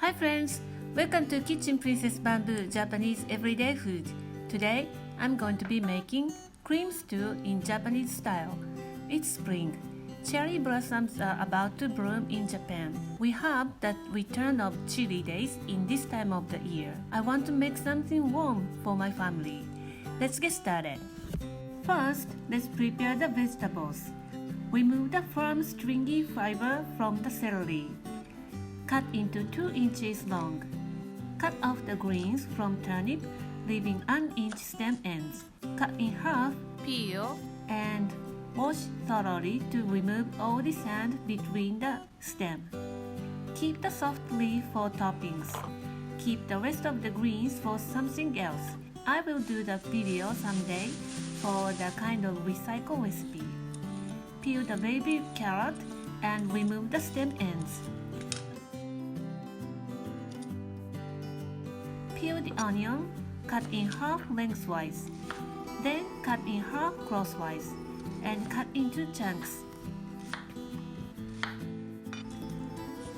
Hi friends, welcome to Kitchen Princess Bamboo Japanese everyday food. Today, I'm going to be making cream stew in Japanese style. It's spring. Cherry blossoms are about to bloom in Japan. We have the return of chilly days in this time of the year. I want to make something warm for my family. Let's get started. First, let's prepare the vegetables. Remove the firm stringy fiber from the celery. Cut into 2 inches long. Cut off the greens from turnip, leaving 1-inch stem ends. Cut in half, peel, and wash thoroughly to remove all the sand between the stem. Keep the soft leaf for toppings. Keep the rest of the greens for something else. I will do the video someday for the kind of recycle recipe. Peel the baby carrot and remove the stem ends. Peel the onion, cut in half lengthwise, then cut in half crosswise, and cut into chunks.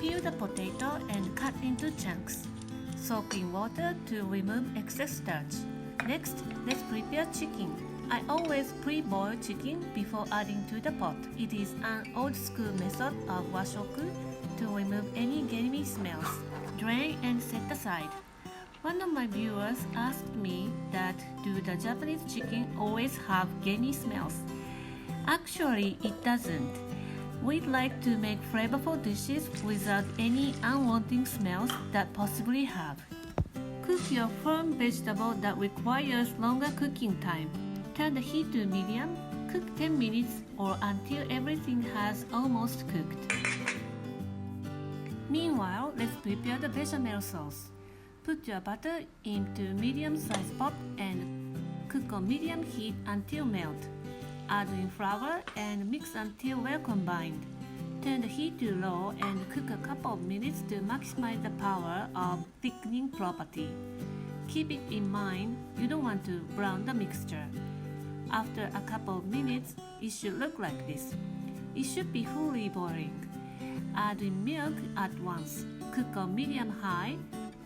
Peel the potato and cut into chunks. Soak in water to remove excess starch. Next, let's prepare chicken. I always pre-boil chicken before adding to the pot. It is an old-school method of washoku to remove any gamey smells. Drain and set aside. One of my viewers asked me that do the Japanese chicken always have gamey smells? Actually, it doesn't. We'd like to make flavorful dishes without any unwanted smells that possibly have. Cook your firm vegetable that requires longer cooking time. Turn the heat to medium. Cook 10 minutes or until everything has almost cooked. Meanwhile, let's prepare the bechamel sauce. Put your butter into medium-sized pot and cook on medium heat until melt. Add in flour and mix until well combined. Turn the heat to low and cook a couple of minutes to maximize the power of thickening property. Keep it in mind, you don't want to brown the mixture. After a couple of minutes, it should look like this. It should be fully boiling. Add in milk at once. Cook on medium-high.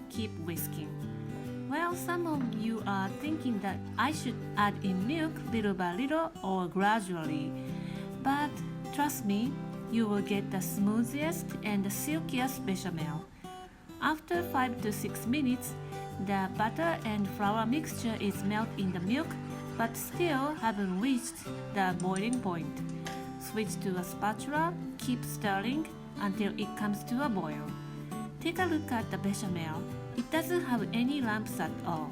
Keep whisking. Well, some of you are thinking that I should add in milk little by little or gradually. But trust me, you will get the smoothest and the silkiest bechamel. After 5 to 6 minutes, the butter and flour mixture is melted in the milk but still haven't reached the boiling point. Switch to a spatula, keep stirring until it comes to a boil. Take a look at the bechamel. It doesn't have any lumps at all.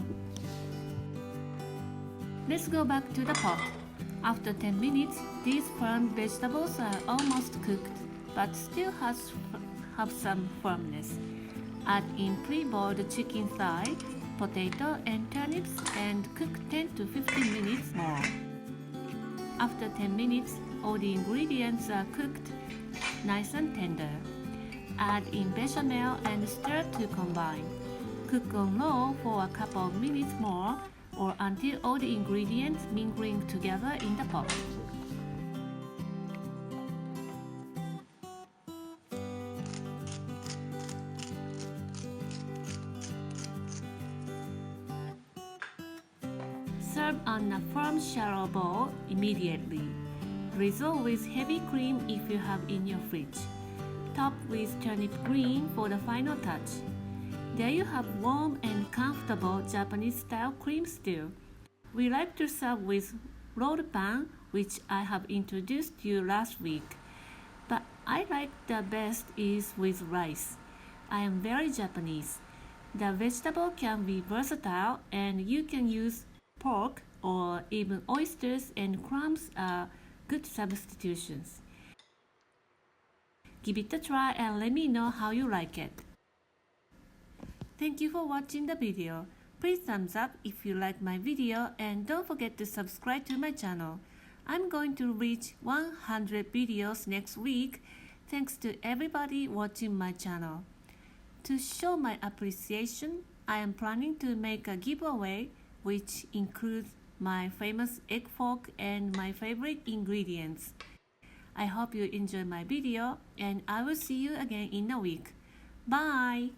Let's go back to the pot. After 10 minutes, these firm vegetables are almost cooked but still have some firmness. Add in pre-boiled chicken thigh, potato and turnips and cook 10 to 15 minutes more. After 10 minutes, all the ingredients are cooked nice and tender. Add in bechamel and stir to combine. Cook on low for a couple of minutes more or until all the ingredients mingling together in the pot. Serve on a firm shallow bowl immediately. Drizzle with heavy cream if you have in your fridge. Top with turnip green for the final touch. There you have warm and comfortable Japanese-style cream stew. We like to serve with rolled pan, which I have introduced you last week. But I like the best is with rice. I am very Japanese. The vegetable can be versatile and you can use pork or even oysters and clams are good substitutions. Give it a try and let me know how you like it. Thank you for watching the video. Please thumbs up if you like my video and don't forget to subscribe to my channel. I'm going to reach 100 videos next week thanks to everybody watching my channel. To show my appreciation, I am planning to make a giveaway which includes my famous egg fork and my favorite ingredients. I hope you enjoy my video and I will see you again in a week. Bye!